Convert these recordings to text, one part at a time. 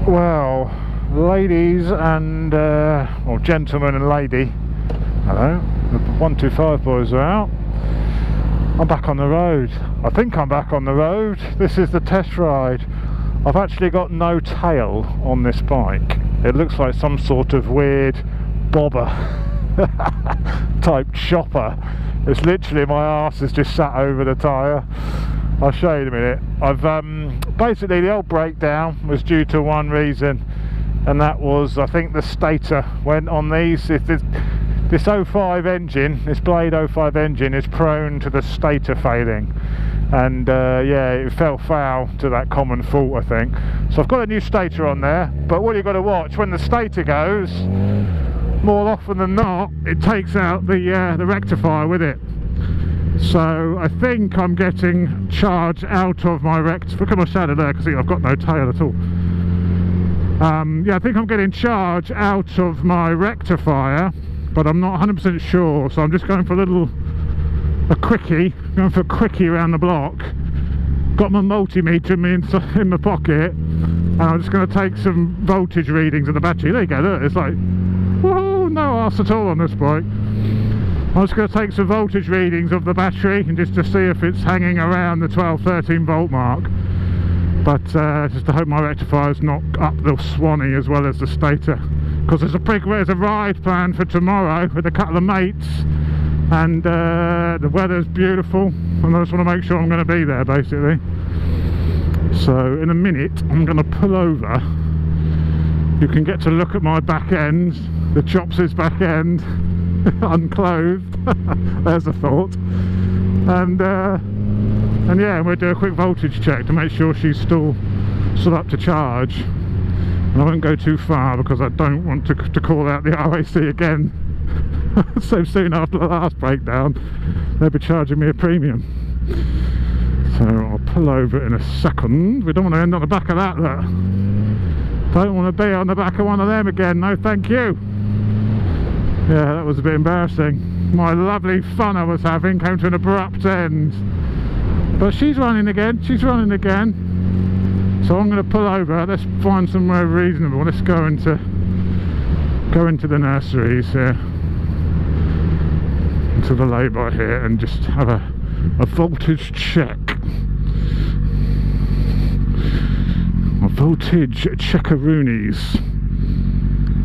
Well, ladies and or gentlemen and lady, hello, the 125 boys are out. I'm back on the road. I think I'm back on the road. This is the test ride. I've actually got no tail on this bike. It looks like some sort of weird bobber type chopper. It's literally my arse is just sat over the tyre. I'll show you in a minute. I've basically, the old breakdown was due to one reason, and that was, I think the stator went on these. This 05 engine, this Blade 05 engine is prone to the stator failing, and yeah, it fell foul to that common fault, I think. So I've got a new stator on there, but what you've got to watch, when the stator goes, more often than not, it takes out the rectifier with it. So I think I'm getting charge out of my rectifier. Look at my shadow there, because I've got no tail at all. Yeah, I think I'm getting charge out of my rectifier, but I'm not 100% sure. So I'm just going for a quickie, going for a quickie around the block. Got my multimeter in my pocket, and I'm just going to take some voltage readings of the battery. There you go, look, it's like, woohoo, no arse at all on this bike. I'm just going to take some voltage readings of the battery and just to see if it's hanging around the 12-13 volt mark. But just to hope my rectifier's not up the Swanee as well as the stator, because there's a ride planned for tomorrow with a couple of mates, and the weather's beautiful, and I just want to make sure I'm going to be there basically. So in a minute I'm going to pull over. You can get to look at my back end, the Chops's back end, unclothed. There's a thought. And yeah, we'll do a quick voltage check to make sure she's still up to charge. And I won't go too far because I don't want to call out the RAC again so soon after the last breakdown. They'll be charging me a premium. So I'll pull over in a second. We don't want to end on the back of that, look. Don't want to be on the back of one of them again, no thank you. Yeah, that was a bit embarrassing. My lovely fun I was having came to an abrupt end. But she's running again, So I'm going to pull over. Let's find somewhere reasonable. Let's go into the nurseries here, into the lay-by here, and just have a voltage check. A voltage checkaroonies.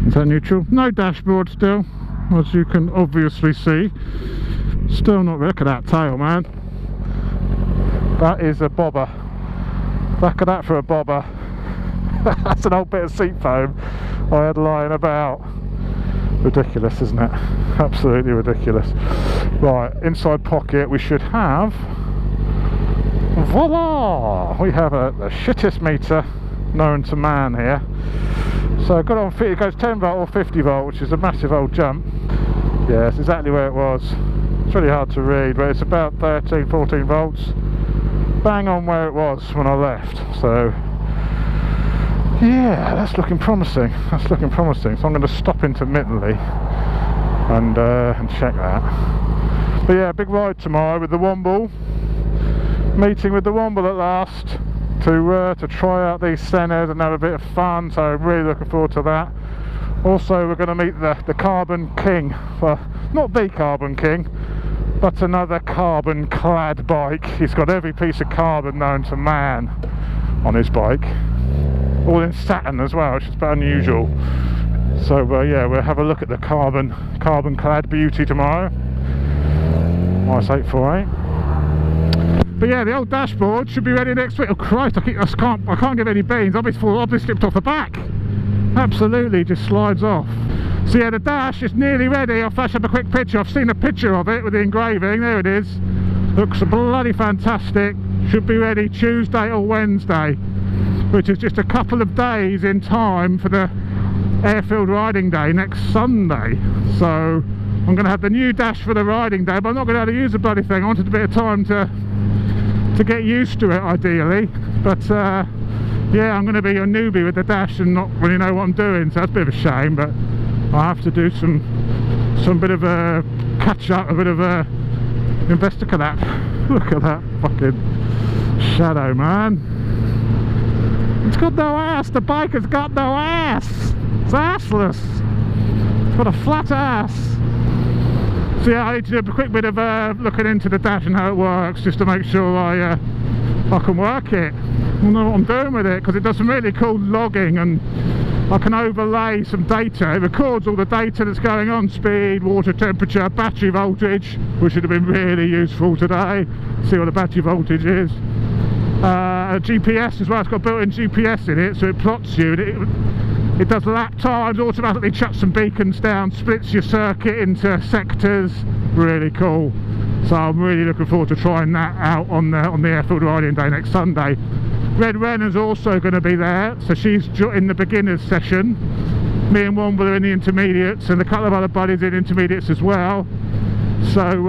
Is that neutral? No dashboard still, as you can obviously see. Still not. Look at that tail, man. That is a bobber. Back of that for a bobber. That's an old bit of seat foam I had lying about. Ridiculous, isn't it? Absolutely ridiculous. Right, inside pocket we should have, voila! We have the shittest meter known to man here. So I got on, it goes 10 volt or 50 volt, which is a massive old jump. Yeah, it's exactly where it was. It's really hard to read, but it's about 13-14 volts. Bang on where it was when I left. So yeah, that's looking promising. That's looking promising. So I'm going to stop intermittently and check that. But yeah, big ride tomorrow with the Womble. Meeting with the Womble at last to try out these centres and have a bit of fun. So I'm really looking forward to that. Also, we're going to meet the Carbon King. Well, not the Carbon King, but another carbon clad bike. He's got every piece of carbon known to man on his bike, all in satin as well, which is a bit unusual. So yeah, we'll have a look at the carbon clad beauty tomorrow. Nice 848. But yeah, the old dashboard should be ready next week. Oh Christ, I can't give any beans. I'll be slipped off the back. Absolutely, just slides off. So yeah, the dash is nearly ready. I'll flash up a quick picture. I've seen a picture of it with the engraving. There it is. Looks bloody fantastic. Should be ready Tuesday or Wednesday, which is just a couple of days in time for the Airfield Riding Day next Sunday. So I'm going to have the new dash for the riding day, but I'm not going to be able to use the bloody thing. I wanted a bit of time to get used to it ideally, but yeah, I'm going to be a newbie with the dash and not really know what I'm doing, so that's a bit of a shame. But I have to do some bit of a catch up, a bit of a investigate that. Look at that fucking shadow, man. It's got no ass. The bike has got no ass. It's assless. It's got a flat ass. So yeah, I need to do a quick bit of looking into the dash and how it works, just to make sure I can work it. I know what I'm doing with it, because it does some really cool logging, and I can overlay some data. It records all the data that's going on: speed, water temperature, battery voltage, which would have been really useful today. See what the battery voltage is. GPS as well. It's got built-in GPS in it, so it plots you, and it does lap times, automatically chucks some beacons down, splits your circuit into sectors. Really cool. So I'm really looking forward to trying that out on the Airfield Riding Day next Sunday. Red Wren is also going to be there, so she's in the beginners session. Me and Womble are in the intermediates, and a couple of other buddies in intermediates as well. So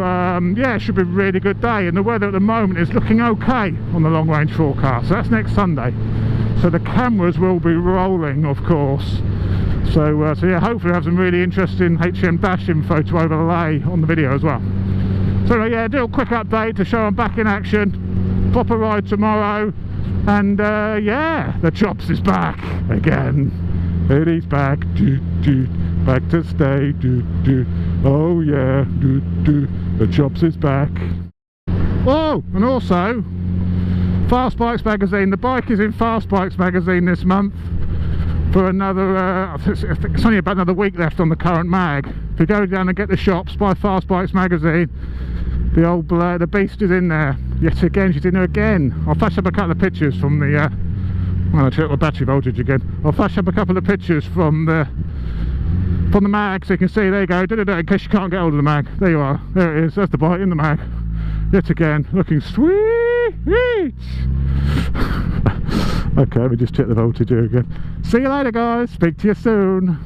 yeah, it should be a really good day, and the weather at the moment is looking okay on the long range forecast. So that's next Sunday, so the cameras will be rolling, of course. So yeah, hopefully I have some really interesting HM dash info to overlay on the video as well. So yeah, do a quick update to show I'm back in action. Pop a ride tomorrow, and yeah, the Chops is back again. He's back, back to stay, oh yeah, the Chops is back. Oh, and also, Fast Bikes magazine. The bike is in Fast Bikes magazine this month for another, I think it's only about another week left on the current mag. If you go down and get the shops, buy Fast Bikes magazine, the old the beast is in there. Yet again, she's in there again. I'll flash up a couple of pictures from the, I'm going to check my battery voltage again. I'll flash up a couple of pictures from the mag, so you can see. There you go, in case you can't get hold of the mag. There you are, there it is, that's the bike in the mag. Yet again, looking sweet. Okay, let me just check the voltage here again. See you later guys, speak to you soon.